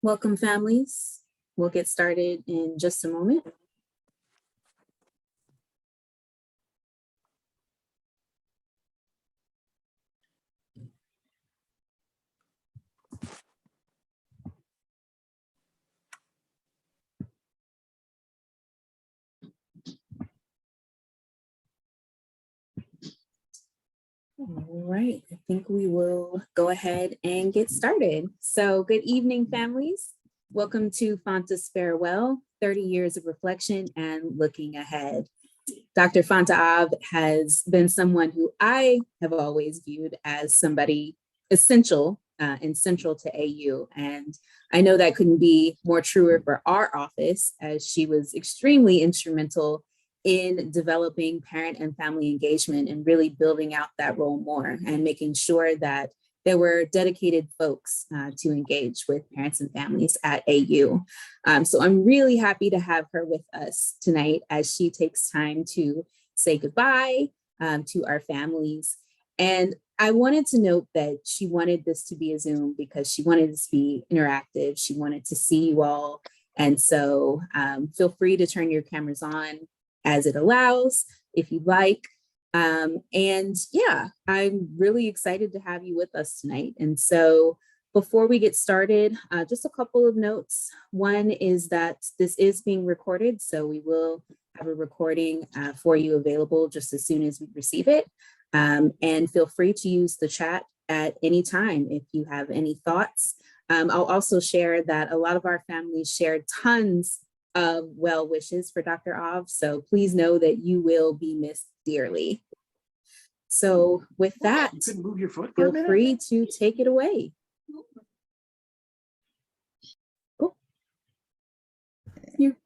Welcome, families. We'll get started in just a moment. All right, I think we will go ahead and get started. So good evening, families. Welcome to Fanta's Farewell, 30 Years of Reflection and Looking Ahead. Dr. Fanta Aw has been someone who I have always viewed as somebody essential and central to AU. And I know that couldn't be more truer for our office, as she was extremely instrumental in developing parent and family engagement and really building out that role more and making sure that there were dedicated folks to engage with parents and families at AU. So I'm really happy to have her with us tonight as she takes time to say goodbye to our families. And I wanted to note that she wanted this to be a Zoom because she wanted this to be interactive. She wanted to see you all. And so feel free to turn your cameras on as it allows, if you'd like. And yeah, I'm really excited to have you with us tonight. And so before we get started, just a couple of notes. One is that this is being recorded, so we will have a recording for you available just as soon as we receive it. And feel free to use the chat at any time if you have any thoughts. I'll also share that a lot of our families shared tons of well wishes for Dr. Aw, so please know that you will be missed dearly. So with that, feel free to take it away.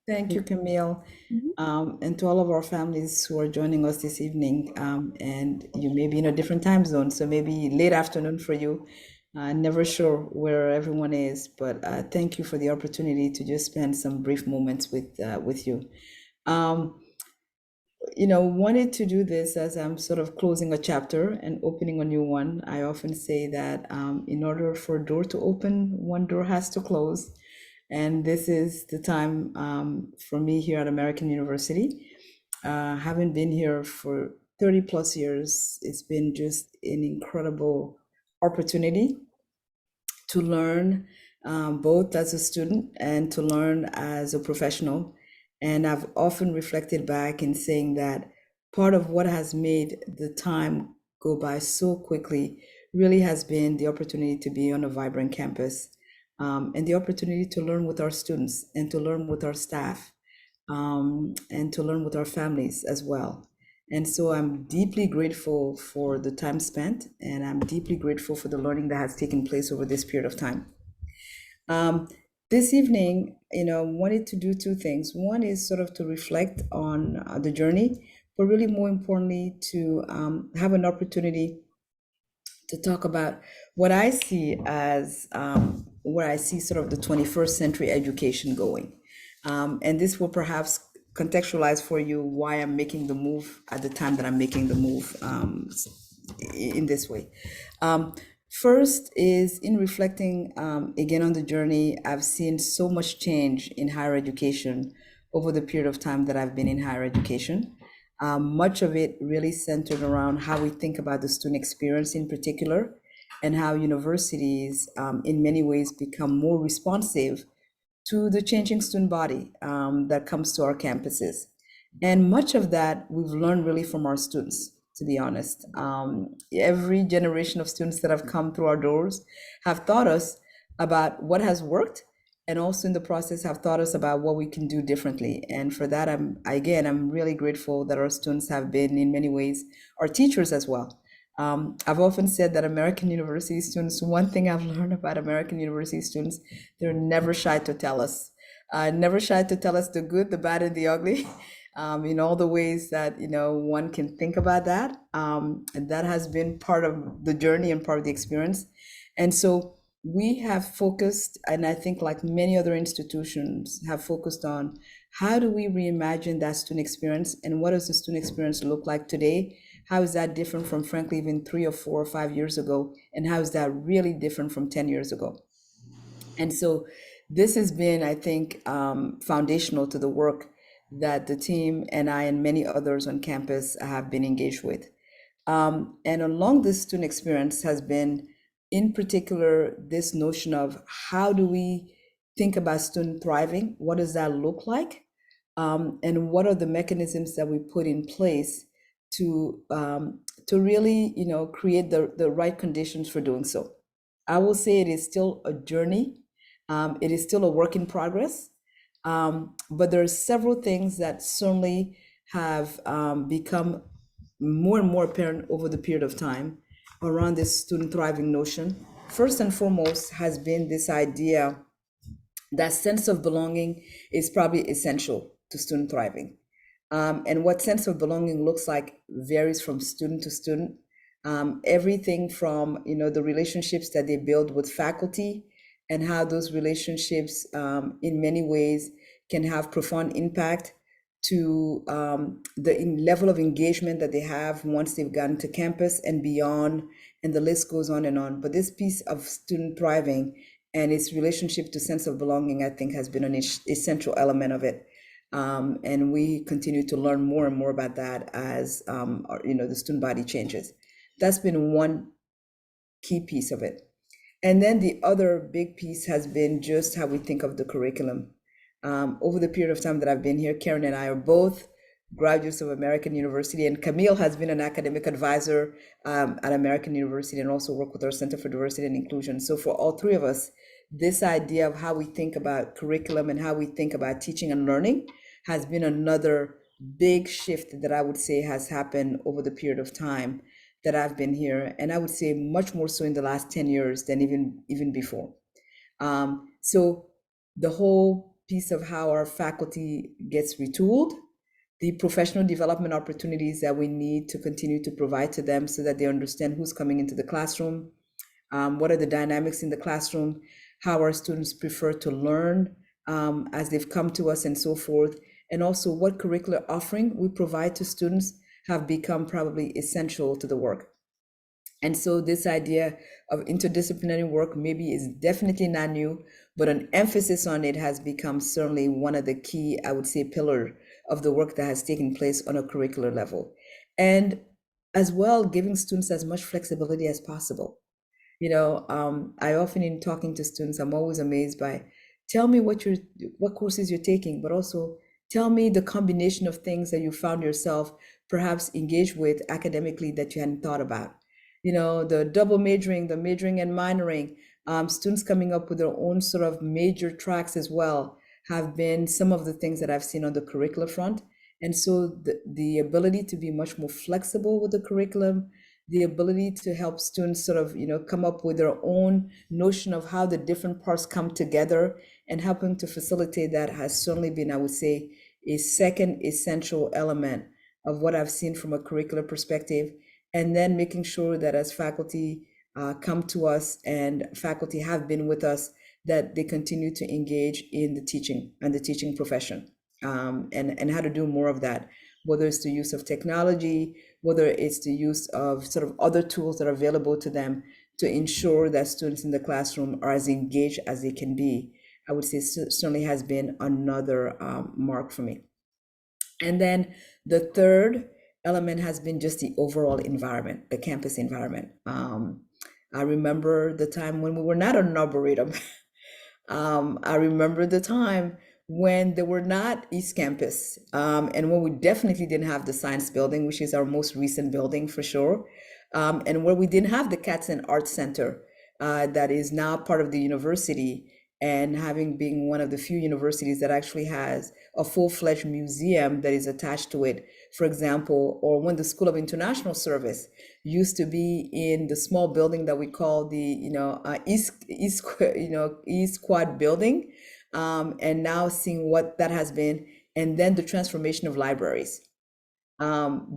Thank you, Camille. And to all of our families who are joining us this evening, and you may be in a different time zone, so maybe late afternoon for you. Never sure where everyone is, but thank you for the opportunity to just spend some brief moments with you. Wanted to do this as I'm sort of closing a chapter and opening a new one. I often say that in order for a door to open, one door has to close. And this is the time for me here at American University. Having been here for 30 plus years, it's been just an incredible opportunity to learn both as a student and to learn as a professional. And I've often reflected back in saying that part of what has made the time go by so quickly really has been the opportunity to be on a vibrant campus, and the opportunity to learn with our students and to learn with our staff, and to learn with our families as well. And so I'm deeply grateful for the time spent, and I'm deeply grateful for the learning that has taken place over this period of time. This evening, wanted to do two things. One is sort of to reflect on the journey, but really more importantly, to have an opportunity to talk about what I see as where I see sort of the 21st century education going. And this will perhaps contextualize for you why I'm making the move at the time that I'm making the move in this way. First is in reflecting again on the journey, I've seen so much change in higher education over the period of time that I've been in higher education. Much of it really centered around how we think about the student experience in particular, and how universities in many ways become more responsive to the changing student body that comes to our campuses. And much of that we've learned really from our students, to be honest. Every generation of students that have come through our doors have taught us about what has worked, and also in the process have taught us about what we can do differently. And for that, I'm really grateful that our students have been in many ways our teachers as well. I've often said that American University students, one thing I've learned about American University students, they're never shy to tell us, the good, the bad, and the ugly, in all the ways that, one can think about that. And that has been part of the journey and part of the experience. And so we have focused, and I think like many other institutions have focused on, how do we reimagine that student experience, and what does the student experience look like today? How is that different from, frankly, even 3 or 4 or 5 years ago? And how is that really different from 10 years ago? And so This has been, I think, foundational to the work that the team and I and many others on campus have been engaged with. And along this student experience has been, in particular, this notion of how do we think about student thriving? What does that look like? And what are the mechanisms that we put in place to really, create the right conditions for doing so? I will say it is still a journey. It is still a work in progress. But there are several things that certainly have become more and more apparent over the period of time around this student thriving notion. First and foremost has been this idea that sense of belonging is probably essential to student thriving. And what sense of belonging looks like varies from student to student. Everything from the relationships that they build with faculty and how those relationships in many ways can have profound impact to the level of engagement that they have once they've gotten to campus and beyond, and the list goes on and on. But this piece of student thriving and its relationship to sense of belonging, I think, has been an essential element of it. And we continue to learn more and more about that as the student body changes. That's been one key piece of it. And then the other big piece has been just how we think of the curriculum. Over the period of time that I've been here, Karen and I are both graduates of American University, and Camille has been an academic advisor at American University and also worked with our Center for Diversity and Inclusion. So for all three of us, this idea of how we think about curriculum and how we think about teaching and learning has been another big shift that I would say has happened over the period of time that I've been here, and I would say much more so in the last 10 years than even before. So the whole piece of how our faculty gets retooled, the professional development opportunities that we need to continue to provide to them so that they understand who's coming into the classroom, what are the dynamics in the classroom, how our students prefer to learn as they've come to us and so forth, and also what curricular offering we provide to students have become probably essential to the work. And so this idea of interdisciplinary work maybe is definitely not new, but an emphasis on it has become certainly one of the key, I would say, pillar of the work that has taken place on a curricular level. And as well, giving students as much flexibility as possible. I often, in talking to students, I'm always amazed by, tell me what courses you're taking, but also tell me the combination of things that you found yourself perhaps engaged with academically that you hadn't thought about. The double majoring, the majoring and minoring, students coming up with their own sort of major tracks as well have been some of the things that I've seen on the curricular front. And so the ability to be much more flexible with the curriculum, the ability to help students sort of come up with their own notion of how the different parts come together and helping to facilitate that has certainly been, I would say, a second essential element of what I've seen from a curricular perspective. And then making sure that as faculty come to us and faculty have been with us, that they continue to engage in the teaching and the teaching profession, and how to do more of that, whether it's the use of technology, whether it's the use of sort of other tools that are available to them to ensure that students in the classroom are as engaged as they can be. I would say certainly has been another mark for me. And then the third element has been just the overall environment, the campus environment. I remember the time when we were not an arboretum. I remember the time when there were not East Campus, and when we definitely didn't have the Science Building, which is our most recent building for sure, and where we didn't have the Cats and Arts Center, that is now part of the university, and having been one of the few universities that actually has a full-fledged museum that is attached to it, for example, or when the School of International Service used to be in the small building that we call the East Quad building, and now seeing what that has been, and then the transformation of libraries.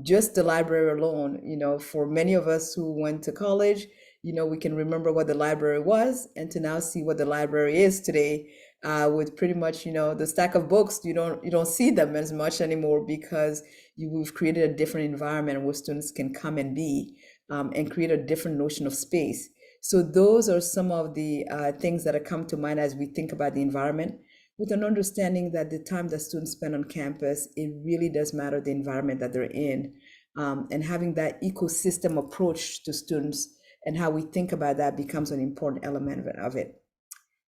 Just the library alone, for many of us who went to college, we can remember what the library was, and to now see what the library is today, with pretty much, the stack of books, you don't see them as much anymore because we've created a different environment where students can come and be, and create a different notion of space. So those are some of the things that have come to mind as we think about the environment, with an understanding that the time that students spend on campus, it really does matter the environment that they're in, and having that ecosystem approach to students and how we think about that becomes an important element of it.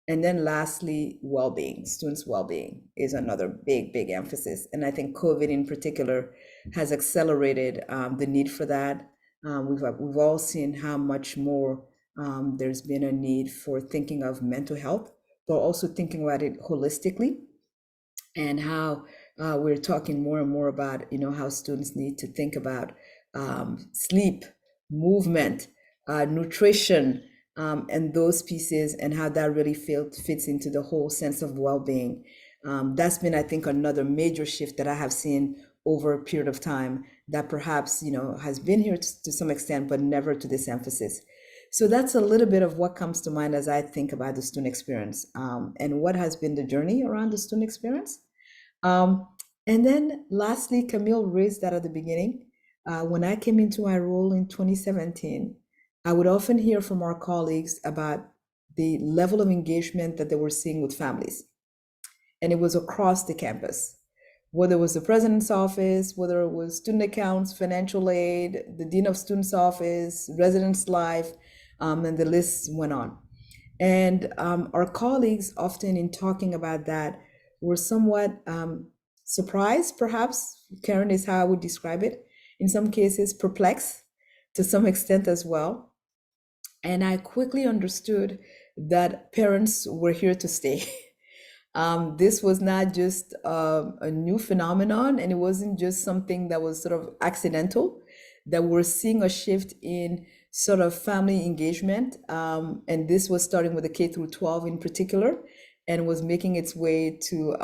And then lastly, well-being, students' well-being is another big, big emphasis. And I think COVID in particular has accelerated the need for that. We've all seen how much more there's been a need for thinking of mental health, but also thinking about it holistically, and how we're talking more and more about how students need to think about sleep, movement, nutrition, and those pieces, and how that really fits into the whole sense of well-being. That's been, I think, another major shift that I have seen over a period of time, that perhaps has been here to some extent, but never to this emphasis. So that's a little bit of what comes to mind as I think about the student experience, and what has been the journey around the student experience. Um, and then lastly, Camille raised that at the beginning. When I came into my role in 2017, I would often hear from our colleagues about the level of engagement that they were seeing with families. And it was across the campus, whether it was the president's office, whether it was student accounts, financial aid, the dean of students office, residence life, and the list went on. And our colleagues, often in talking about that, were somewhat surprised, perhaps, Karen, is how I would describe it. In some cases, perplexed to some extent as well. And I quickly understood that parents were here to stay. This was not just a new phenomenon, and it wasn't just something that was sort of accidental, that we're seeing a shift in sort of family engagement. And this was starting with the K through 12 in particular, and was making its way to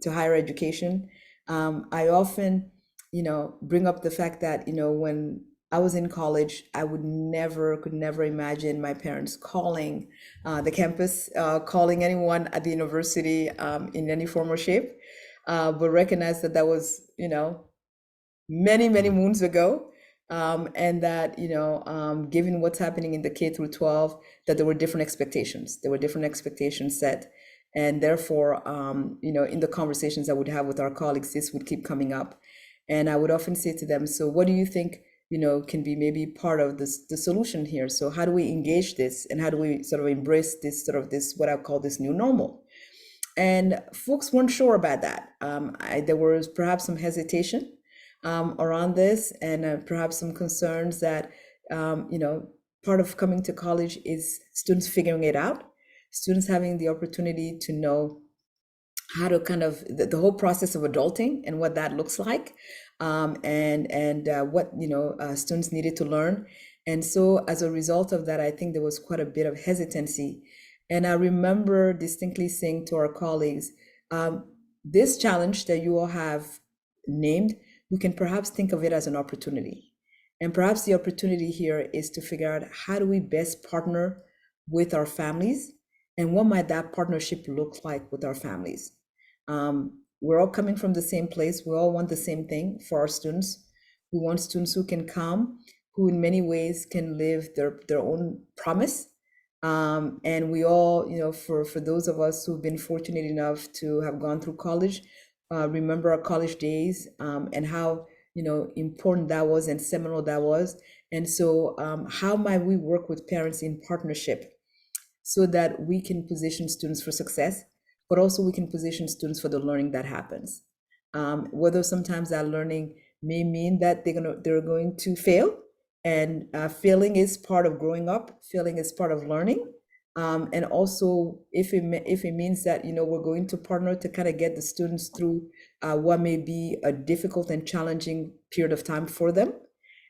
higher education. I often, bring up the fact that, when I was in college, I could never imagine my parents calling the campus, calling anyone at the university in any form or shape, but recognize that that was, many, many moons ago. And that, given what's happening in the K through 12, that there were different expectations. There were different expectations set. And therefore, in the conversations I would have with our colleagues, this would keep coming up. And I would often say to them, so what do you think, can be maybe part of the solution here? So how do we engage this, and how do we sort of embrace this, what I call this new normal? And folks weren't sure about that. There was perhaps some hesitation around this, and perhaps some concerns that, part of coming to college is students figuring it out, students having the opportunity to know how to kind of the whole process of adulting and what that looks like, and what students needed to learn. And so as a result of that, I think there was quite a bit of hesitancy. And I remember distinctly saying to our colleagues, this challenge that you all have named, we can perhaps think of it as an opportunity. And perhaps the opportunity here is to figure out, how do we best partner with our families, and what might that partnership look like with our families? We're all coming from the same place. We all want the same thing for our students. We want students who can come, who in many ways can live their own promise. And we all, for those of us who've been fortunate enough to have gone through college, remember our college days, and how, important that was and seminal that was. And so how might we work with parents in partnership, so that we can position students for success, but also we can position students for the learning that happens. Whether sometimes that learning may mean that they're going to fail, and failing is part of growing up, failing is part of learning. And also, if it means that we're going to partner to kind of get the students through what may be a difficult and challenging period of time for them.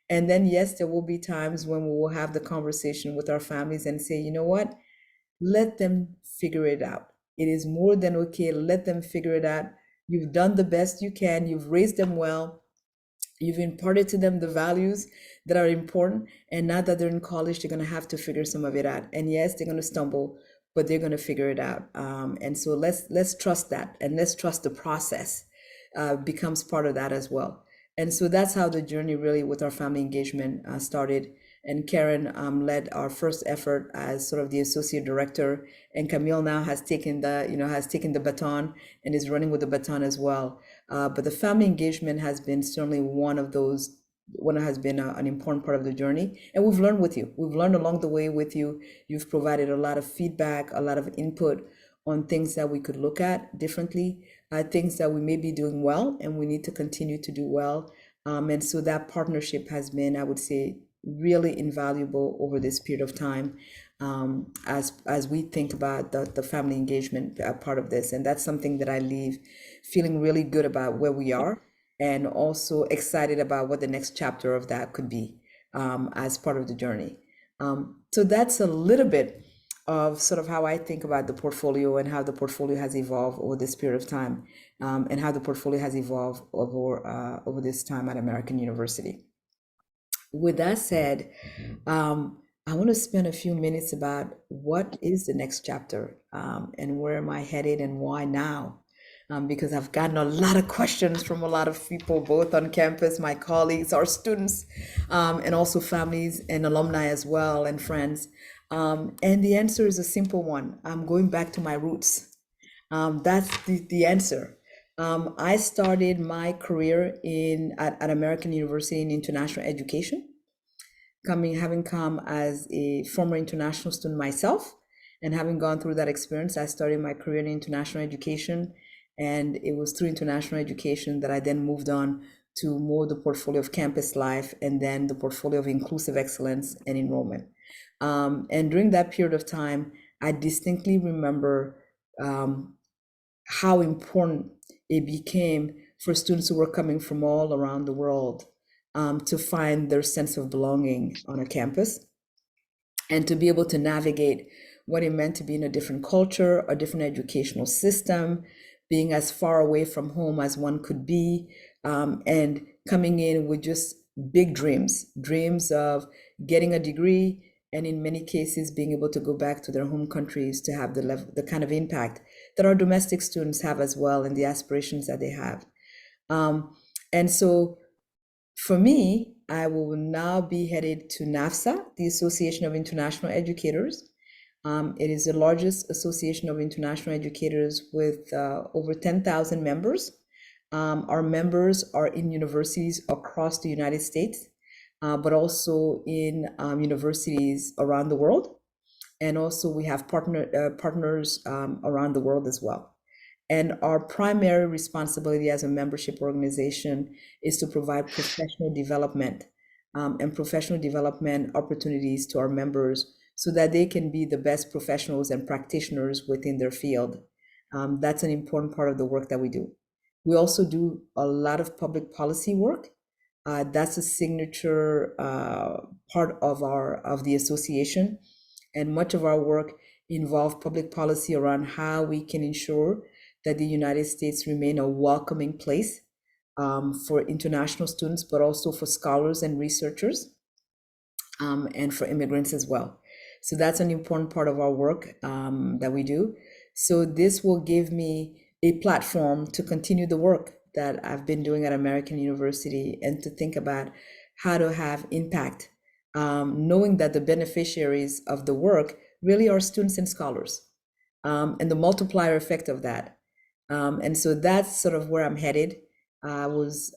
And then yes, there will be times when we will have the conversation with our families and say, you know what, let them figure it out. It is more than okay. Let them figure it out. You've done the best you can. You've raised them well. You've imparted to them the values that are important. And now that they're in college, they're going to have to figure some of it out. And yes, they're going to stumble, but they're going to figure it out. And so let's trust that, and let's trust the process becomes part of that as well. And so that's how the journey really with our family engagement started. and Karen led our first effort as sort of the associate director, and Camille now has taken the baton and is running with the baton as well. But the family engagement has been certainly one has been an important part of the journey, and we've learned with you. We've learned along the way with you. You've provided a lot of feedback, a lot of input on things that we could look at differently, things that we may be doing well and we need to continue to do well. And so that partnership has been, I would say, really invaluable over this period of time, as we think about the family engagement part of this. And that's something that I leave feeling really good about where we are, and also excited about what the next chapter of that could be, as part of the journey. So that's a little bit of sort of how I think about the portfolio and how the portfolio has evolved over this period of time, and how the portfolio has evolved over this time at American University. With that said, I want to spend a few minutes about what is the next chapter, and where am I headed and why now? Because I've gotten a lot of questions from a lot of people, both on campus, my colleagues, our students, and also families and alumni as well, and friends. And the answer is a simple one. I'm going back to my roots. That's the answer. I started my career at American University in international education, having come as a former international student myself, and having gone through that experience. I started my career in international education, and it was through international education that I then moved on to more the portfolio of campus life, and then the portfolio of inclusive excellence and enrollment. And during that period of time, I distinctly remember how important it became for students who were coming from all around the world, to find their sense of belonging on a campus, and to be able to navigate what it meant to be in a different culture, a different educational system, being as far away from home as one could be, and coming in with just big dreams of getting a degree, and in many cases being able to go back to their home countries to have the kind of impact that our domestic students have as well, and the aspirations that they have. And so for me, I will now be headed to NAFSA, the Association of International Educators. It is the largest association of international educators with over 10,000 members. Our members are in universities across the United States, but also in universities around the world. And also we have partners around the world as well. And our primary responsibility as a membership organization is to provide professional development, and professional development opportunities to our members, so that they can be the best professionals and practitioners within their field. That's an important part of the work that we do. We also do a lot of public policy work. That's a signature part of the association, and much of our work involve public policy around how we can ensure that the United States remain a welcoming place, for international students, but also for scholars and researchers, and for immigrants as well. So that's an important part of our work, that we do. So this will give me a platform to continue the work that I've been doing at American University, and to think about how to have impact, knowing that the beneficiaries of the work really are students and scholars, and the multiplier effect of that. And so that's sort of where I'm headed. I was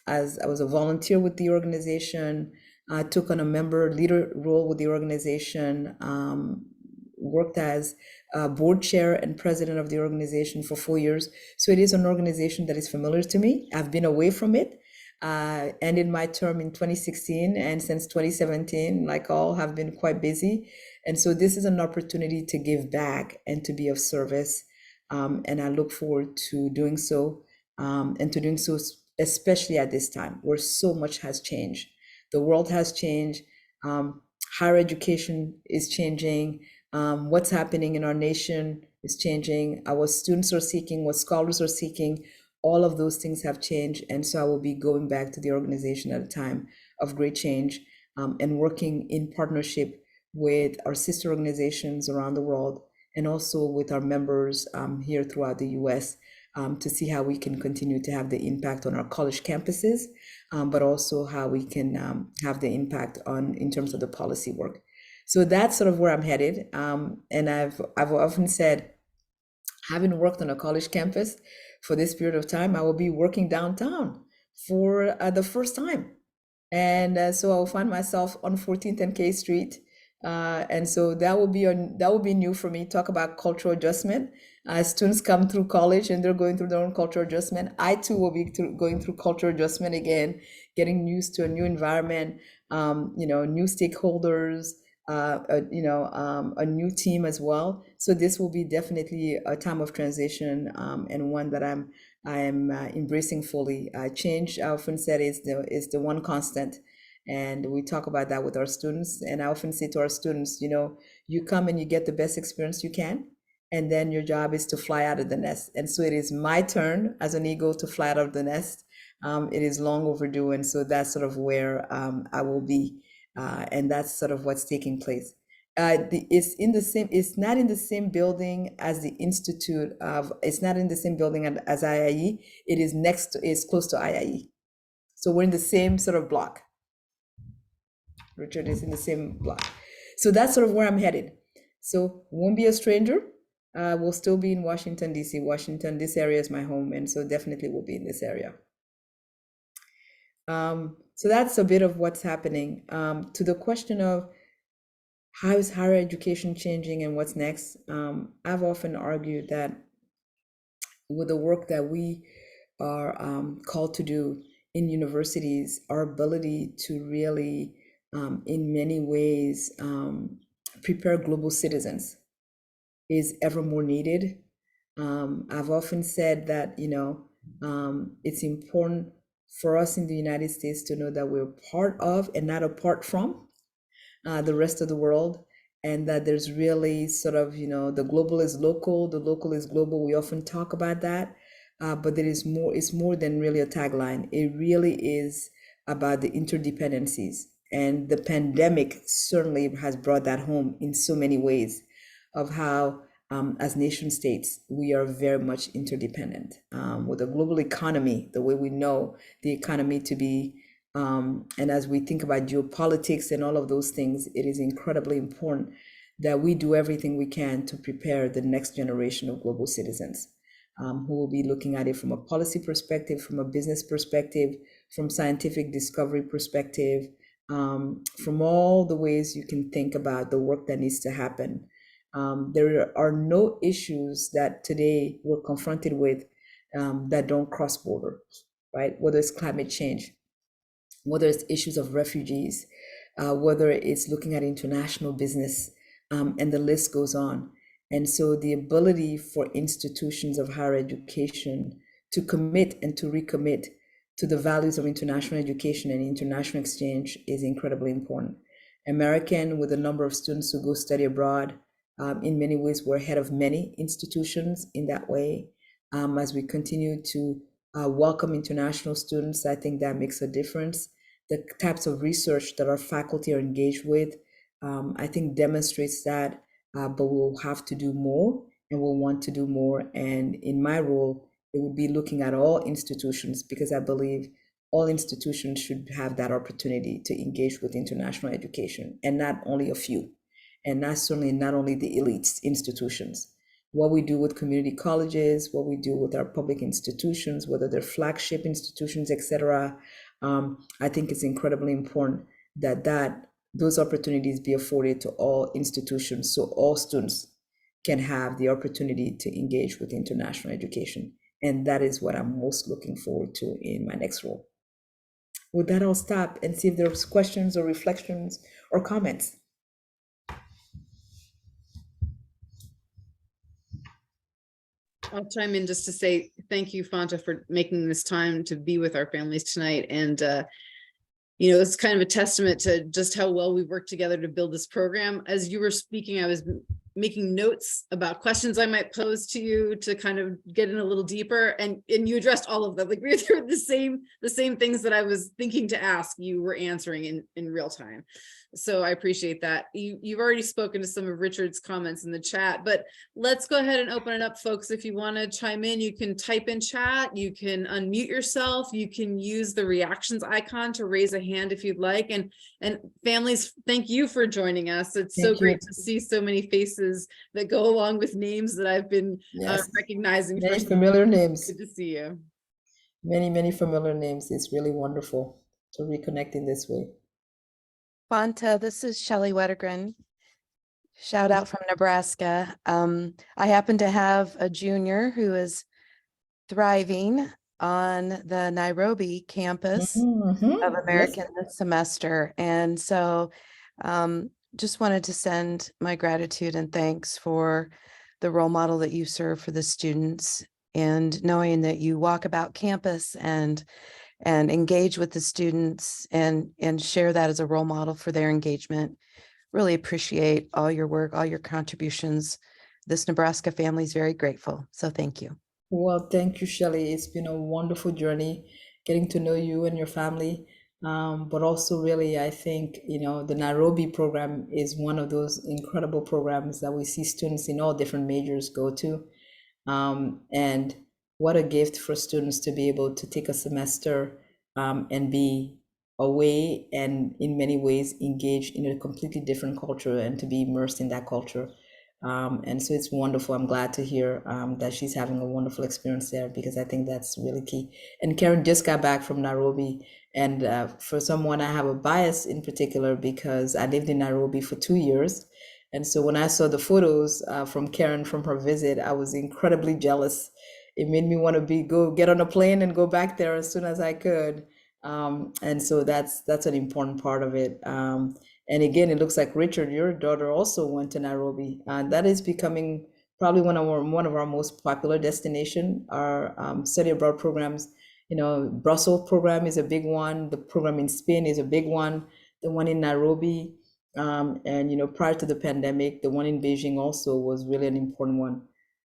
as I was a volunteer with the organization, took on a member leader role with the organization, worked as board chair and president of the organization for 4 years. So it is an organization that is familiar to me. I've been away from it. Ended my term in 2016, and since 2017, like all, have been quite busy. And so this is an opportunity to give back and to be of service. And I look forward to doing so, and to doing so especially at this time where so much has changed. The world has changed. Higher education is changing. What's happening in our nation is changing. What students are seeking, what scholars are seeking, all of those things have changed. And so I will be going back to the organization at a time of great change, and working in partnership with our sister organizations around the world, and also with our members here throughout the US, to see how we can continue to have the impact on our college campuses, but also how we can have the impact on in terms of the policy work. So that's sort of where I'm headed. And I've often said, having worked on a college campus for this period of time, I will be working downtown for the first time. And so I'll find myself on 14th and K Street. And so that will be new for me. Talk about cultural adjustment. Students come through college and they're going through their own cultural adjustment. I too will be going through cultural adjustment again, getting used to a new environment, new stakeholders, a new team as well. So this will be definitely a time of transition, and one that I am embracing fully. Change, I often said, is the one constant, and we talk about that with our students. And I often say to our students, you come and you get the best experience you can, and then your job is to fly out of the nest. And so it is my turn as an eagle to fly out of the nest. It is long overdue, and so that's sort of where I will be, and that's sort of what's taking place. It's not in the same building as the Institute of, it's not in the same building as IIE. It is it's close to IIE. So we're in the same sort of block. Richard is in the same block. So that's sort of where I'm headed. So won't be a stranger. We'll still be in Washington, D.C. Washington, this area is my home, and so definitely will be in this area. So that's a bit of what's happening. To the question of how is higher education changing and what's next, I've often argued that with the work that we are called to do in universities, our ability to really, in many ways, prepare global citizens is ever more needed. I've often said that, it's important for us in the United States to know that we're part of and not apart from the rest of the world, and that there's really sort of, the global is local, the local is global. We often talk about that, but there is more, it's more than really a tagline. It really is about the interdependencies. And the pandemic certainly has brought that home in so many ways of how, as nation states, we are very much interdependent. With a global economy, the way we know the economy to be, and as we think about geopolitics and all of those things, it is incredibly important that we do everything we can to prepare the next generation of global citizens, who will be looking at it from a policy perspective, from a business perspective, from scientific discovery perspective, from all the ways you can think about the work that needs to happen. There are no issues that today we're confronted with that don't cross border, right? Whether it's climate change, whether it's issues of refugees, whether it's looking at international business, and the list goes on. And so the ability for institutions of higher education to commit and to recommit to the values of international education and international exchange is incredibly important. American, with a number of students who go study abroad, in many ways, we're ahead of many institutions in that way. As we continue to welcome international students, I think that makes a difference. The types of research that our faculty are engaged with, I think demonstrates that, but we'll have to do more and we'll want to do more. And in my role, it would be looking at all institutions, because I believe all institutions should have that opportunity to engage with international education, and not only a few, and not only the elites institutions. What we do with community colleges, what we do with our public institutions, whether they're flagship institutions, etc. I think it's incredibly important that those opportunities be afforded to all institutions, so all students can have the opportunity to engage with international education. And that is what I'm most looking forward to in my next role. With that, I'll stop and see if there's questions or reflections or comments. I'll chime in just to say thank you, Fanta, for making this time to be with our families tonight. And, it's kind of a testament to just how well we worked together to build this program. As you were speaking, I was making notes about questions I might pose to you to kind of get in a little deeper, and you addressed all of them. Like, we were the same things that I was thinking to ask, you were answering in real time. So I appreciate that. You've already spoken to some of Richard's comments in the chat, but let's go ahead and open it up, folks. If you want to chime in, you can type in chat, you can unmute yourself, you can use the reactions icon to raise a hand if you'd like. And families, thank you for joining us. It's so Thank you. great to see so many faces that go along with names that I've been Yes. recognizing. Many familiar names. Good to see you. Many familiar names. It's really wonderful to reconnect in this way. Fanta, this is Shelley Weddergren. Shout out from Nebraska. I happen to have a junior who is thriving on the Nairobi campus of American this semester. And so just wanted to send my gratitude and thanks for the role model that you serve for the students, and knowing that you walk about campus and engage with the students and share that as a role model for their engagement. Really appreciate all your work, all your contributions. This Nebraska family is very grateful. So thank you. Well, thank you, Shelley. It's been a wonderful journey getting to know you and your family. But also really, I think, the Nairobi program is one of those incredible programs that we see students in all different majors go to. And what a gift for students to be able to take a semester and be away and in many ways engaged in a completely different culture and to be immersed in that culture. And so it's wonderful. I'm glad to hear that she's having a wonderful experience there, because I think that's really key. And Karen just got back from Nairobi. And for someone, I have a bias in particular because I lived in Nairobi for 2 years. And so when I saw the photos from Karen from her visit, I was incredibly jealous. It made me want to go get on a plane and go back there as soon as I could. And so that's an important part of it. And again, it looks like Richard, your daughter also went to Nairobi. That is becoming probably one of our most popular destination. Our study abroad programs, Brussels program is a big one. The program in Spain is a big one. The one in Nairobi, and prior to the pandemic, the one in Beijing also was really an important one.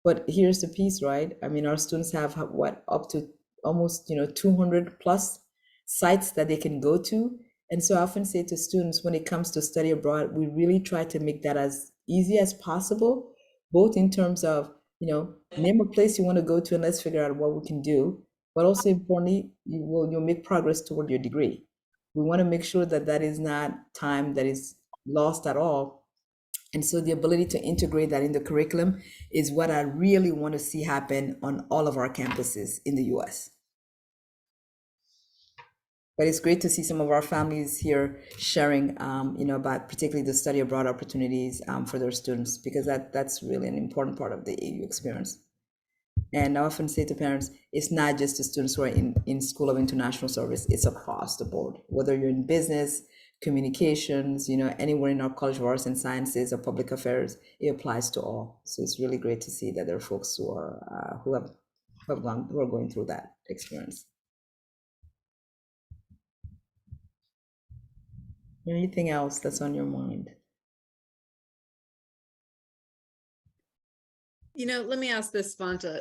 But here's the piece, right? I mean, our students have up to almost 200 plus sites that they can go to. And so I often say to students, when it comes to study abroad, we really try to make that as easy as possible, both in terms of, name a place you want to go to and let's figure out what we can do. But also importantly, you'll make progress toward your degree. We want to make sure that that is not time that is lost at all. And so the ability to integrate that in the curriculum is what I really want to see happen on all of our campuses in the US. But it's great to see some of our families here sharing, about particularly the study abroad opportunities for their students, because that's really an important part of the AU experience. And I often say to parents, it's not just the students who are in School of International Service, it's across the board, whether you're in business, communications, anywhere in our College of Arts and Sciences or public affairs, it applies to all. So it's really great to see that there are folks who are who are going through that experience. Anything else that's on your mind? Let me ask this, Fanta.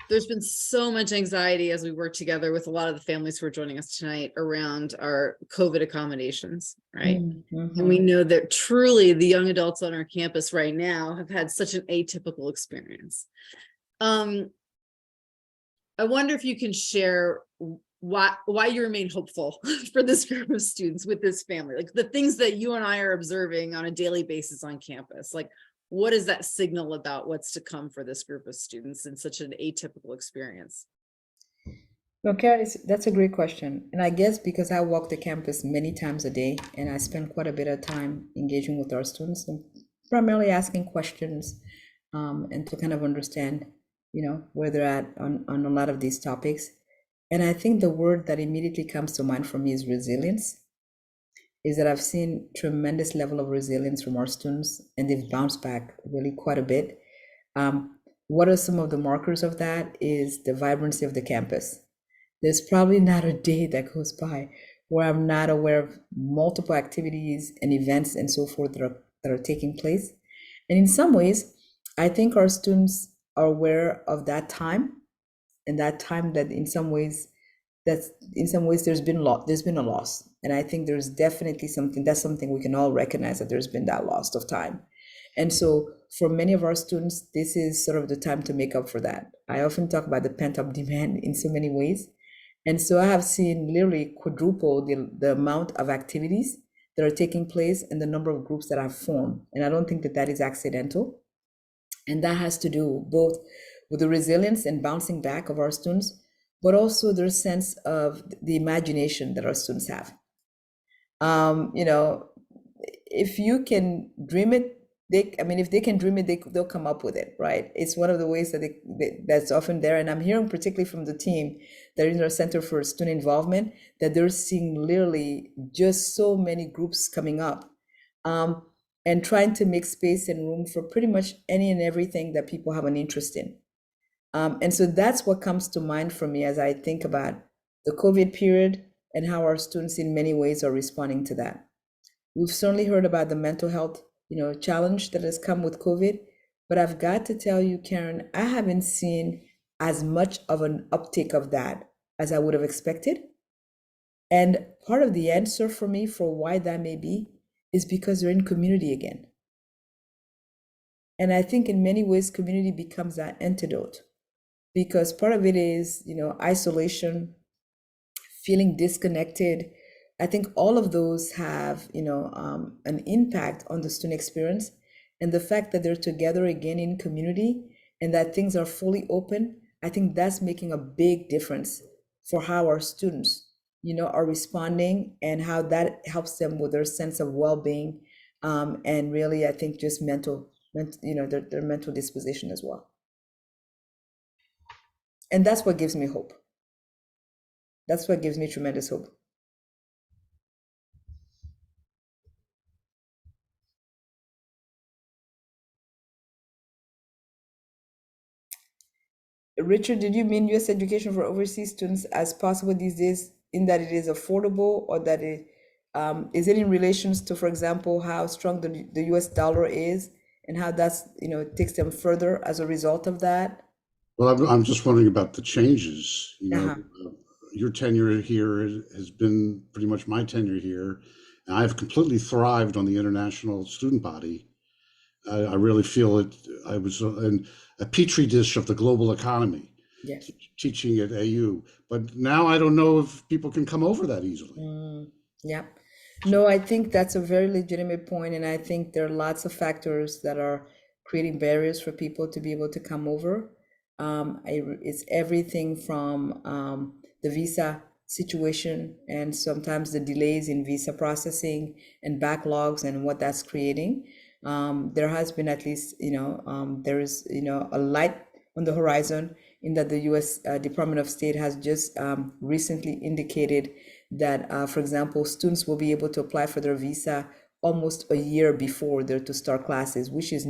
There's been so much anxiety as we work together with a lot of the families who are joining us tonight around our COVID accommodations, right? Mm-hmm. And we know that truly the young adults on our campus right now have had such an atypical experience. I wonder if you can share why you remain hopeful for this group of students with this family, like the things that you and I are observing on a daily basis on campus. Like, what does that signal about what's to come for this group of students in such an atypical experience? Well, Karen, that's a great question. And I guess because I walk the campus many times a day and I spend quite a bit of time engaging with our students and primarily asking questions and to kind of understand, where they're at on a lot of these topics. And I think the word that immediately comes to mind for me is resilience. Is that I've seen tremendous level of resilience from our students, and they've bounced back really quite a bit. What are some of the markers of that? Is the vibrancy of the campus. There's probably not a day that goes by where I'm not aware of multiple activities and events and so forth that are taking place. And in some ways, I think our students are aware of that time, and that time that in some ways that's in some ways there's been a loss. And I think there's definitely something we can all recognize, that there's been that loss of time. And so for many of our students, this is sort of the time to make up for that. I often talk about the pent-up demand in so many ways. And so I have seen literally quadruple the amount of activities that are taking place and the number of groups that have formed. And I don't think that that is accidental. And that has to do both with the resilience and bouncing back of our students, but also their sense of the imagination that our students have. You know, if you can dream it, if they can dream it, they'll come up with it, right? It's one of the ways that that's often there. And I'm hearing particularly from the team that in our Center for Student Involvement, that they're seeing literally just so many groups coming up, and trying to make space and room for pretty much any and everything that people have an interest in. And so that's what comes to mind for me as I think about the COVID period and how our students in many ways are responding to that. We've certainly heard about the mental health, challenge that has come with COVID, but I've got to tell you, Karen, I haven't seen as much of an uptick of that as I would have expected. And part of the answer for me for why that may be is because they're in community again. And I think in many ways, community becomes that antidote, because part of it is, isolation, feeling disconnected. I think all of those have, an impact on the student experience. And the fact that they're together again in community and that things are fully open, I think that's making a big difference for how our students, are responding, and how that helps them with their sense of well-being, and really, I think just their mental disposition as well. And that's what gives me hope. That's what gives me tremendous hope. Richard, did you mean U.S. education for overseas students as possible these days, in that it is affordable, or that it is it in relations to, for example, how strong the U.S. dollar is and how that's takes them further as a result of that? Well, I'm just wondering about the changes. Uh-huh. Your tenure here has been pretty much my tenure here, and I've completely thrived on the international student body. I really feel it. I was in a petri dish of the global economy, Yes. teaching at AU, but now I don't know if people can come over that easily. Yeah. No, I think that's a very legitimate point, and I think there are lots of factors that are creating barriers for people to be able to come over. It's everything from the visa situation, and sometimes the delays in visa processing and backlogs and what that's creating. There has been, at least, there is, a light on the horizon, in that the U.S. Department of State has just recently indicated that, for example, students will be able to apply for their visa almost a year before they're to start classes, which is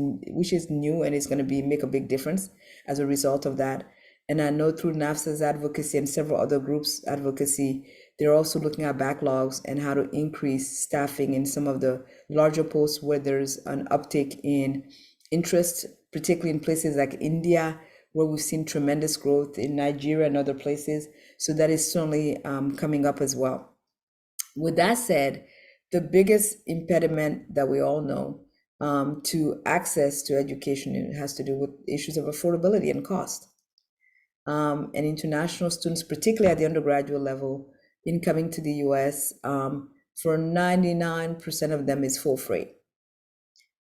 new, and it's going to make a big difference as a result of that. And I know through NAFSA's advocacy and several other groups' advocacy, they're also looking at backlogs and how to increase staffing in some of the larger posts where there's an uptick in interest, particularly in places like India, where we've seen tremendous growth, in Nigeria and other places. So that is certainly coming up as well. With that said, the biggest impediment that we all know to access to education has to do with issues of affordability and cost. And international students, particularly at the undergraduate level, in coming to the US, for 99% of them is full freight.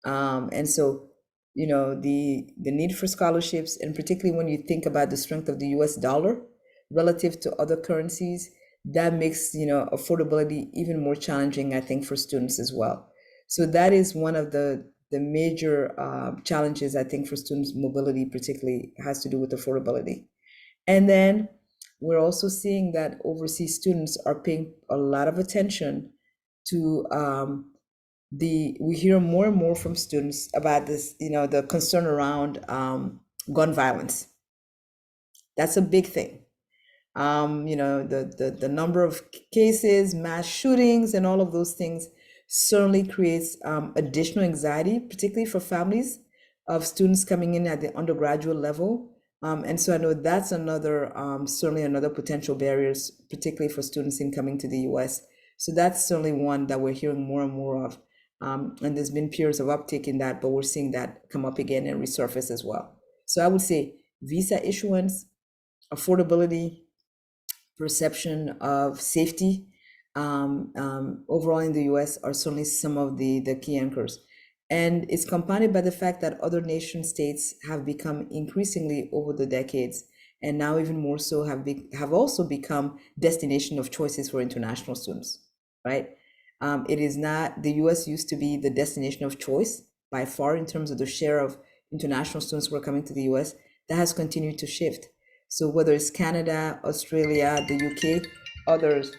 And so, the need for scholarships, and particularly when you think about the strength of the US dollar relative to other currencies, that makes, affordability even more challenging, I think, for students as well. So that is one of the major challenges, I think, for students' mobility, particularly, has to do with affordability. And then we're also seeing that overseas students are paying a lot of attention to we hear more and more from students about this, the concern around gun violence. That's a big thing. The number of cases, mass shootings, and all of those things certainly creates additional anxiety, particularly for families of students coming in at the undergraduate level, And so I know that's another, certainly another potential barriers, particularly for students in coming to the US. So that's certainly one that we're hearing more and more of. And there's been periods of uptick in that, but we're seeing that come up again and resurface as well. So I would say visa issuance, affordability, perception of safety, overall in the US are certainly some of the key anchors. And it's compounded by the fact that other nation states have become increasingly over the decades, and now even more so have also become destination of choices for international students, right? It is not, the US used to be the destination of choice by far in terms of the share of international students who are coming to the US. That has continued to shift. So whether it's Canada, Australia, the UK, others,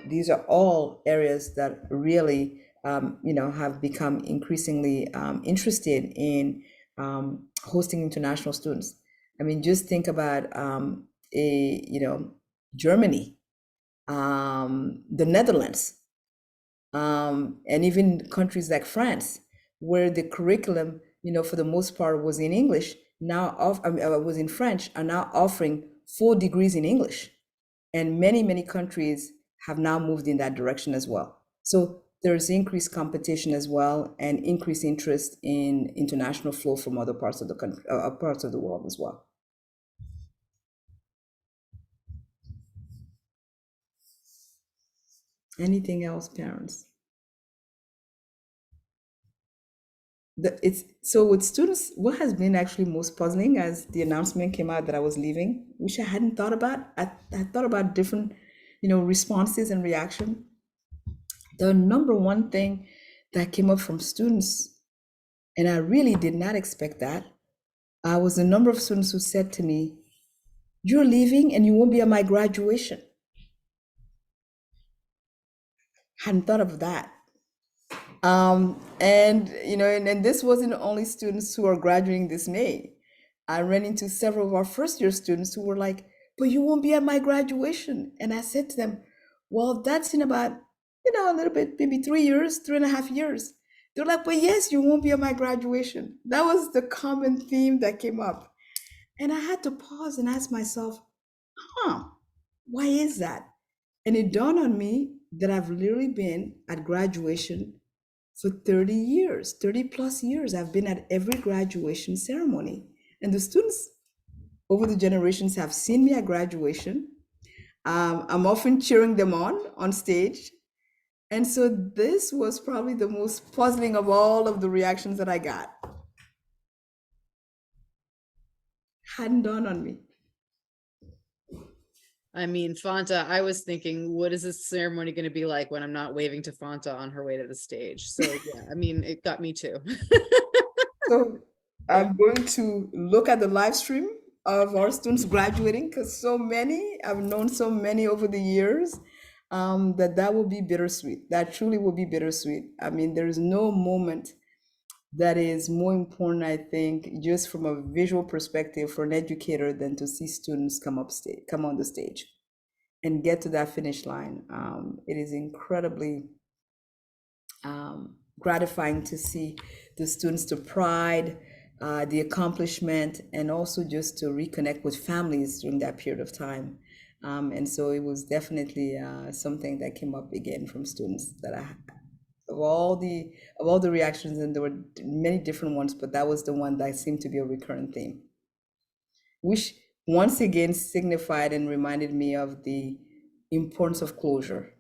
these are all areas that really, have become increasingly interested in hosting international students. I mean, just think about Germany, the Netherlands, and even countries like France, where the curriculum, for the most part was in English, was in French, are now offering 4 degrees in English. And many, many countries have now moved in that direction as well. So there's increased competition as well, and increased interest in international flow from other parts of the country, parts of the world as well. Anything else, parents? So with students, what has been actually most puzzling as the announcement came out that I was leaving, which I hadn't thought about. I thought about different, responses and reaction. The number one thing that came up from students, and I really did not expect that, was the number of students who said to me, "You're leaving and you won't be at my graduation." Hadn't thought of that. And this wasn't only students who are graduating this May. I ran into several of our first year students who were like, "But you won't be at my graduation." And I said to them, "Well, that's in about, a little bit, maybe 3 years, 3.5 years." They're like, "But yes, you won't be at my graduation." That was the common theme that came up. And I had to pause and ask myself, why is that? And it dawned on me that I've literally been at graduation for 30 years, 30 plus years. I've been at every graduation ceremony. And the students over the generations have seen me at graduation. I'm often cheering them on stage. And so this was probably the most puzzling of all of the reactions that I got. Hadn't dawned on me. I mean, Fanta, I was thinking, what is this ceremony going to be like when I'm not waving to Fanta on her way to the stage? So yeah, I mean, it got me too. So I'm going to look at the live stream of our students graduating, because I've known so many over the years, that will be bittersweet. That truly will be bittersweet. I mean, there is no moment that is more important, I think, just from a visual perspective for an educator, than to see students come on the stage and get to that finish line. It is incredibly gratifying to see the students, the pride, the accomplishment, and also just to reconnect with families during that period of time. And so it was definitely something that came up again from students that of all the reactions, and there were many different ones, but that was the one that seemed to be a recurrent theme, which once again signified and reminded me of the importance of closure.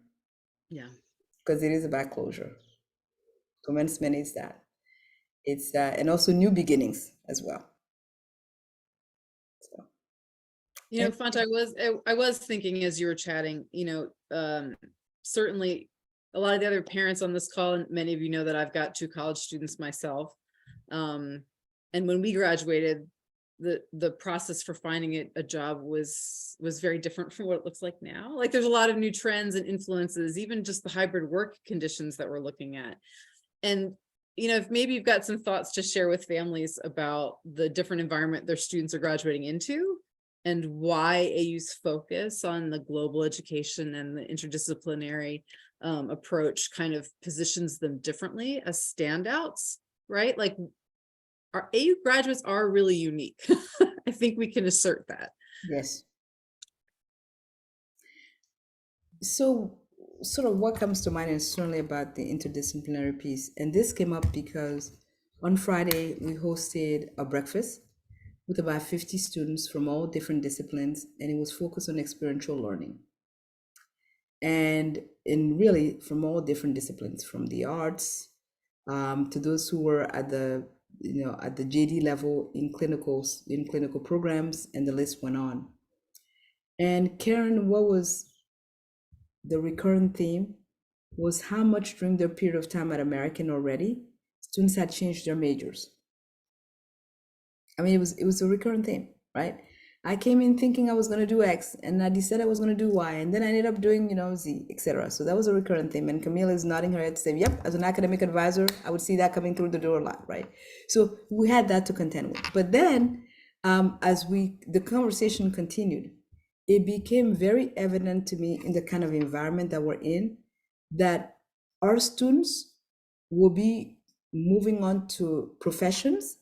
Yeah, because it is about closure. Commencement is that. It's and also new beginnings as well. So. Fanta, I was thinking as you were chatting, certainly a lot of the other parents on this call, and many of you know that I've got 2 college students myself. And when we graduated, the process for finding a job was very different from what it looks like now. Like there's a lot of new trends and influences, even just the hybrid work conditions that we're looking at. And if maybe you've got some thoughts to share with families about the different environment their students are graduating into, and why AU's focus on the global education and the interdisciplinary approach kind of positions them differently as standouts, right? Like our AU graduates are really unique I think we can assert that. Yes. So, sort of what comes to mind is certainly about the interdisciplinary piece. And this came up because on Friday, we hosted a breakfast with about 50 students from all different disciplines, and it was focused on experiential learning. And really from all different disciplines, from the arts to those who were at the at the JD level in clinical programs, and the list went on. And Karen, what was the recurrent theme was how much during their period of time at American already students had changed their majors. I mean, it was a recurrent theme, right? I came in thinking I was going to do X, and I decided I was going to do Y, and then I ended up doing, Z, etc. So that was a recurrent theme. And Camille is nodding her head saying, yep, as an academic advisor, I would see that coming through the door a lot, right? So we had that to contend with. But then as the conversation continued, it became very evident to me in the kind of environment that we're in that our students will be moving on to professions,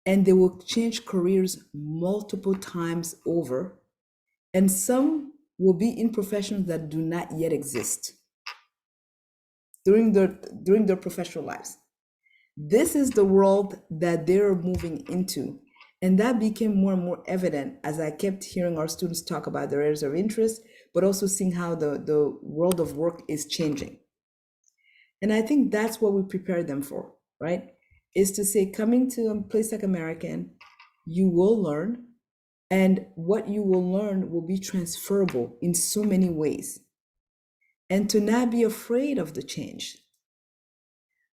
and they will change careers multiple times over. And some will be in professions that do not yet exist during their professional lives. This is the world that they're moving into. And that became more and more evident as I kept hearing our students talk about their areas of interest, but also seeing how the world of work is changing. And I think that's what we prepare them for, right? Is to say, coming to a place like American, you will learn, and what you will learn will be transferable in so many ways. And to not be afraid of the change.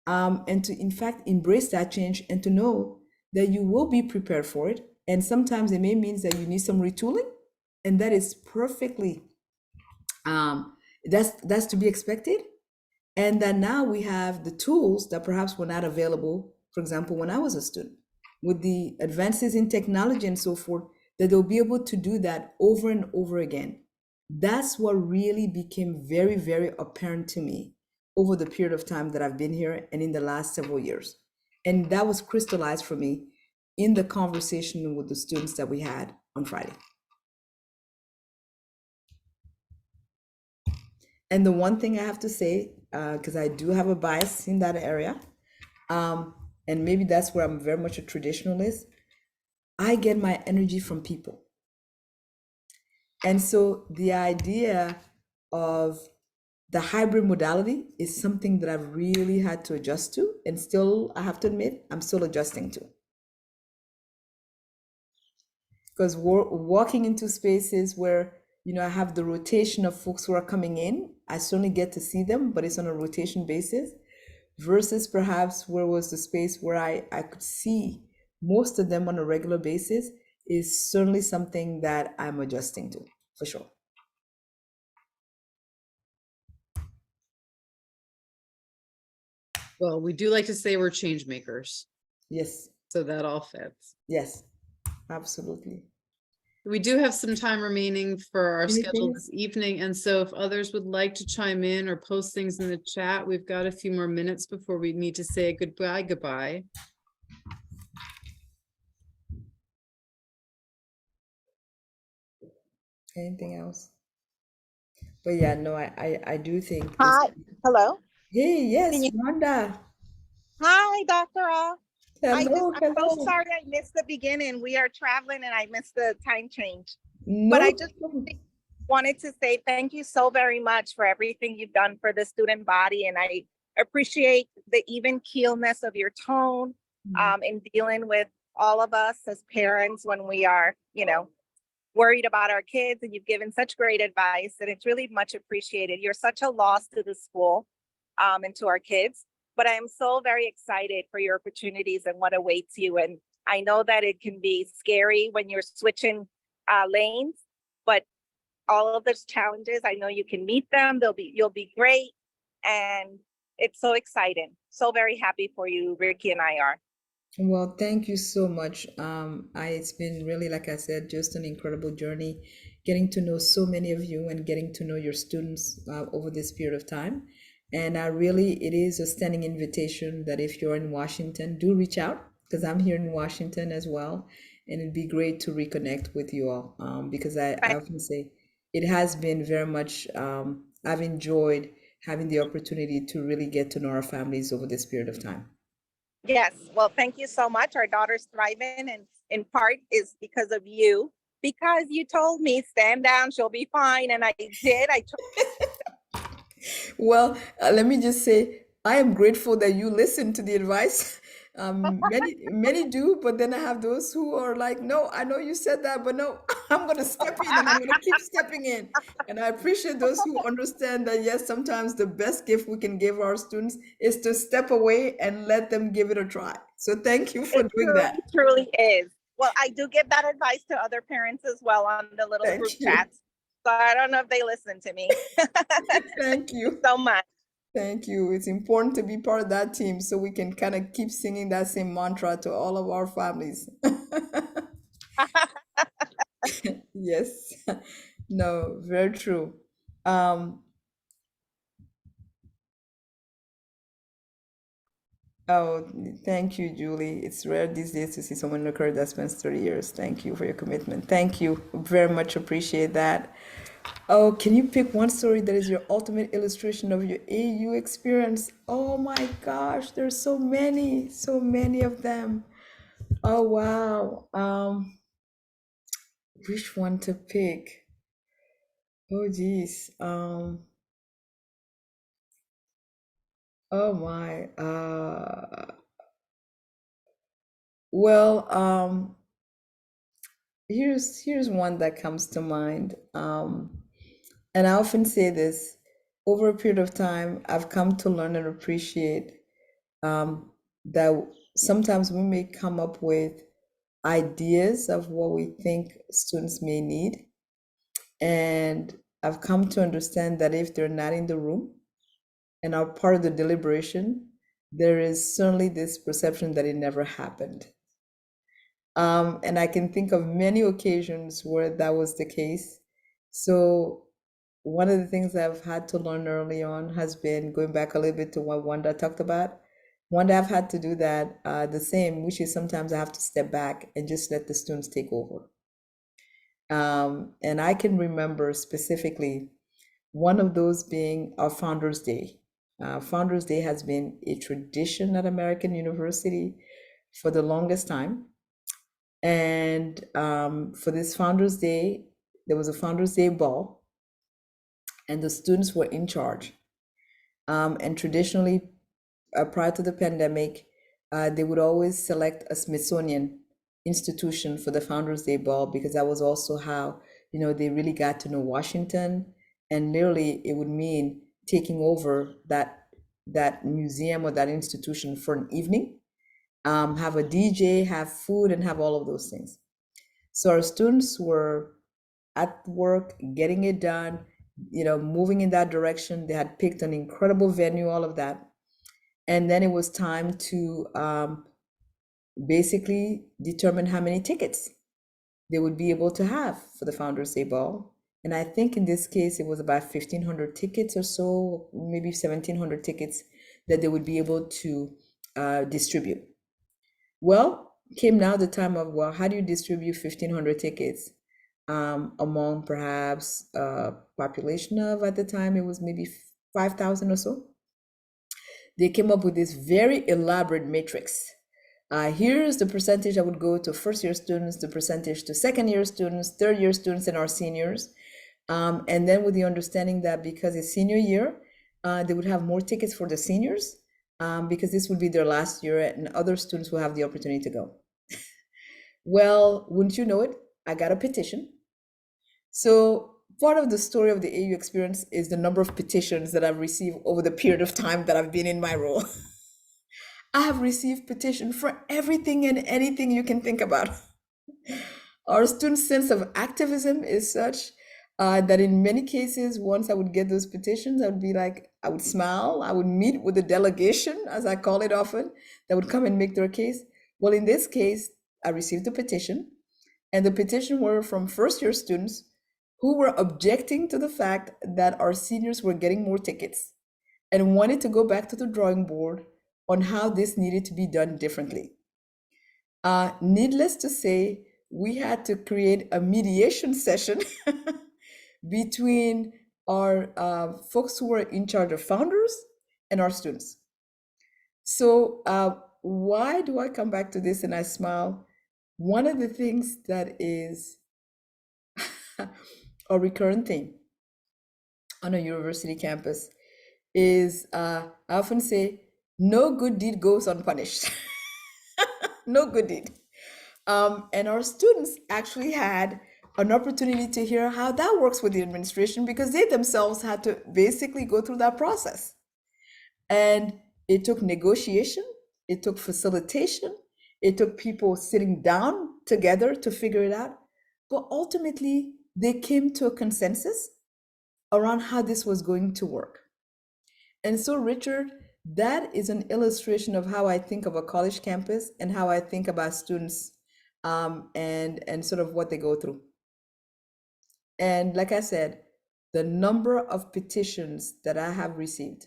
And to, in fact, embrace that change, and to know that you will be prepared for it. And sometimes it may mean that you need some retooling, and that is perfectly, that's to be expected. And that now we have the tools that perhaps were not available, for example, when I was a student, with the advances in technology and so forth, that they'll be able to do that over and over again. That's what really became very, very apparent to me over the period of time that I've been here and in the last several years. And that was crystallized for me in the conversation with the students that we had on Friday. And the one thing I have to say, because I do have a bias in that area, and maybe that's where I'm very much a traditionalist, I get my energy from people. And so the idea of the hybrid modality is something that I've really had to adjust to, and still, I have to admit, I'm still adjusting to. Because walking into spaces where, I have the rotation of folks who are coming in, I certainly get to see them, but it's on a rotation basis, versus perhaps where was the space where I could see most of them on a regular basis, is certainly something that I'm adjusting to, for sure. Well, we do like to say we're change makers, Yes, so that all fits. yes, absolutely. We do have some time remaining for our Anything? schedule this evening, and so if others would like to chime in or post things in the chat, we've got a few more minutes before we need to say goodbye. Anything else? But yeah, no, I do think this. Hi, hello. Hey, yes, Can you- Wanda. Hi, Dr. Aw. I'm Hello, so hello. sorry I missed the beginning. We are traveling and I missed the time change. No But I just problem. wanted to say thank you so very much for everything you've done for the student body. And I appreciate the even keelness of your tone in dealing with all of us as parents when we are, worried about our kids, and you've given such great advice, and it's really much appreciated. You're such a loss to the school and to our kids, but I am so very excited for your opportunities and what awaits you. And I know that it can be scary when you're switching lanes, but all of those challenges, I know you can meet them. You'll be great, and it's so exciting. So very happy for you, Ricky and I are. Well, thank you so much. It's been really, like I said, just an incredible journey, getting to know so many of you and getting to know your students over this period of time. And it is a standing invitation that if you're in Washington, do reach out. because I'm here in Washington as well. And it'd be great to reconnect with you all, because I often say it has been very much, I've enjoyed having the opportunity to really get to know our families over this period of time. Yes. Well, thank you so much. Our daughter's thriving, and in part is because of you. Because you told me, stand down, she'll be fine. And I did. I took Well, let me just say, I am grateful that you listen to the advice. Many do, but then I have those who are like, no, I know you said that, but no, I'm going to step in and I'm going to keep stepping in. And I appreciate those who understand that, yes, sometimes the best gift we can give our students is to step away and let them give it a try. So thank you for it doing that. truly is. Well, I do give that advice to other parents as well on the little group Thank you. chats. So I don't know if they listen to me. Thank you. So much. Thank you. It's important to be part of that team so we can kind of keep singing that same mantra to all of our families. Yes. No, very true. Um, oh, thank you, Julie. It's rare these days to see someone in a career that spends 30 years. Thank you for your commitment. Thank you. Very much appreciate that. Oh, can you pick one story that is your ultimate illustration of your AU experience? Oh my gosh, there's so many of them. Oh wow. Which one to pick? Oh geez. Oh my. Well, here's one that comes to mind. And I often say this, over a period of time, I've come to learn and appreciate that sometimes we may come up with ideas of what we think students may need. And I've come to understand that if they're not in the room and are part of the deliberation, there is certainly this perception that it never happened. And I can think of many occasions where that was the case. So one of the things I've had to learn early on has been going back a little bit to what Wanda talked about. Wanda, I've had to do that the same, which is sometimes I have to step back and just let the students take over. And I can remember specifically one of those being our Founders Day. Founders Day has been a tradition at American University for the longest time. And for this Founders Day, there was a Founders Day ball, and the students were in charge. And traditionally, prior to the pandemic, they would always select a Smithsonian institution for the Founders Day ball because that was also how, they really got to know Washington. And literally, it would mean taking over that museum or that institution for an evening, have a DJ, have food, and have all of those things. So our students were at work, getting it done, moving in that direction. They had picked an incredible venue, all of that. And then it was time to basically determine how many tickets they would be able to have for the Founders Day Ball. And I think in this case, it was about 1,500 tickets or so, maybe 1,700 tickets that they would be able to distribute. Well, came now the time of, well, how do you distribute 1,500 tickets among perhaps a population of, at the time, it was maybe 5,000 or so? They came up with this very elaborate matrix. Here's the percentage that would go to first-year students, the percentage to second-year students, third-year students, and our seniors. And then with the understanding that because it's senior year, they would have more tickets for the seniors because this would be their last year and other students will have the opportunity to go. Well, wouldn't you know it, I got a petition. So part of the story of the AU experience is the number of petitions that I've received over the period of time that I've been in my role. I have received petitions for everything and anything you can think about. Our students' sense of activism is such that in many cases, once I would get those petitions, I would be like, I would smile, I would meet with the delegation, as I call it often, that would come and make their case. Well, in this case, I received a petition, and the petition were from first-year students who were objecting to the fact that our seniors were getting more tickets and wanted to go back to the drawing board on how this needed to be done differently. Needless to say, we had to create a mediation session between our folks who were in charge of founders and our students. So why do I come back to this and I smile? One of the things that is a recurrent thing on a university campus is I often say, no good deed goes unpunished. No good deed. And our students actually had an opportunity to hear how that works with the administration because they themselves had to basically go through that process. And it took negotiation, it took facilitation, it took people sitting down together to figure it out. But ultimately, they came to a consensus around how this was going to work. And so, Richard, that is an illustration of how I think of a college campus and how I think about students and sort of what they go through. And like I said, the number of petitions that I have received,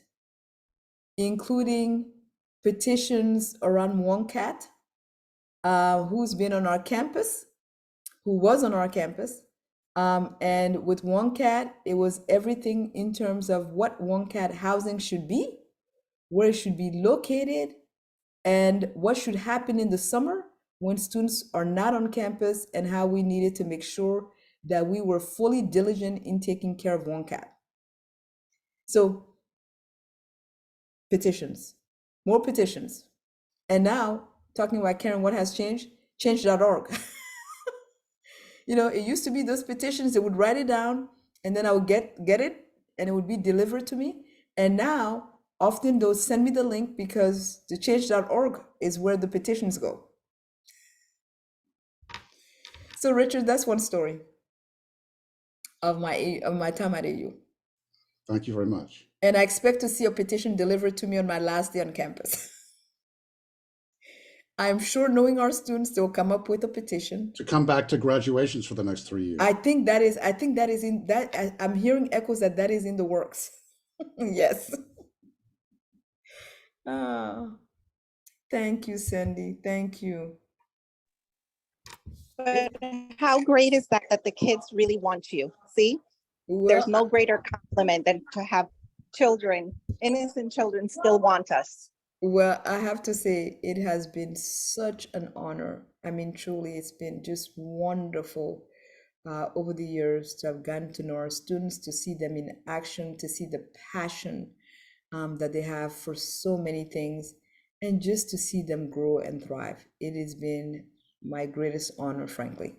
including petitions around one cat who's been on our campus, who was on our campus. And with one cat, it was everything in terms of what one cat housing should be, where it should be located, and what should happen in the summer when students are not on campus, and how we needed to make sure that we were fully diligent in taking care of one cat. So petitions, more petitions. And now talking about Karen, what has changed? Change.org. You know, it used to be those petitions, they would write it down and then I would get it and it would be delivered to me. And now often they'll send me the link because the change.org is where the petitions go. So Richard, that's one story of my time at AU. Thank you very much. And I expect to see a petition delivered to me on my last day on campus. I'm sure, knowing our students, they'll come up with a petition To come back to graduations for the next 3 years. I think that is in that. I'm hearing echoes that is in the works. Yes. Thank you, Sandy. Thank you. But how great is that the kids really want you? See, there's Well, no greater compliment than to have children, innocent children, still want us. well, I have to say, it has been such an honor. I mean, truly, it's been just wonderful over the years to have gotten to know our students, to see them in action, to see the passion that they have for so many things, and just to see them grow and thrive. It has been my greatest honor, frankly,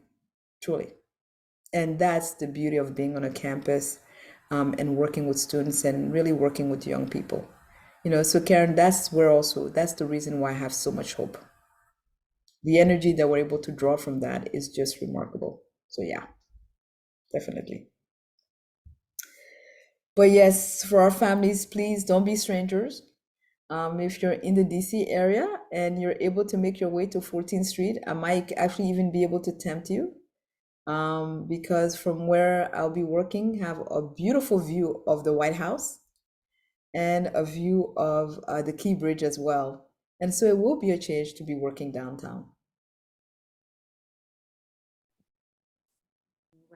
truly. And that's the beauty of being on a campus and working with students and really working with young people. You know, so Karen, that's the reason why I have so much hope. The energy that we're able to draw from that is just remarkable. So yeah, definitely. But yes, for our families, please don't be strangers. If you're in the DC area and you're able to make your way to 14th Street, I might actually even be able to tempt you because from where I'll be working, have a beautiful view of the White House and a view of the Key Bridge as well. And so it will be a change to be working downtown.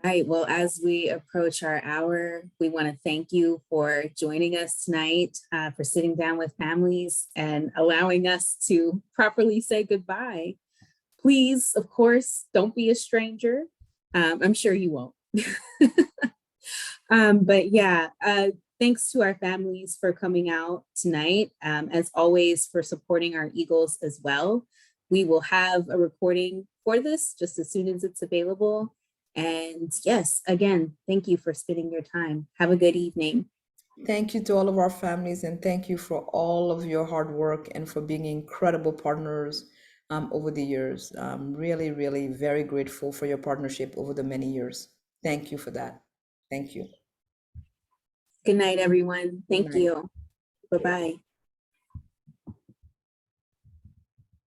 Right. Well, as we approach our hour, we want to thank you for joining us tonight, for sitting down with families and allowing us to properly say goodbye. Please, of course, don't be a stranger. I'm sure you won't. But yeah, thanks to our families for coming out tonight. As always, for supporting our Eagles as well. We will have a recording for this just as soon as it's available. And yes, again, thank you for spending your time. Have a good evening. Thank you to all of our families, and thank you for all of your hard work and for being incredible partners over the years. I'm really, really very grateful for your partnership over the many years. Thank you for that. Thank you. Good night, everyone. Thank you. Bye-bye.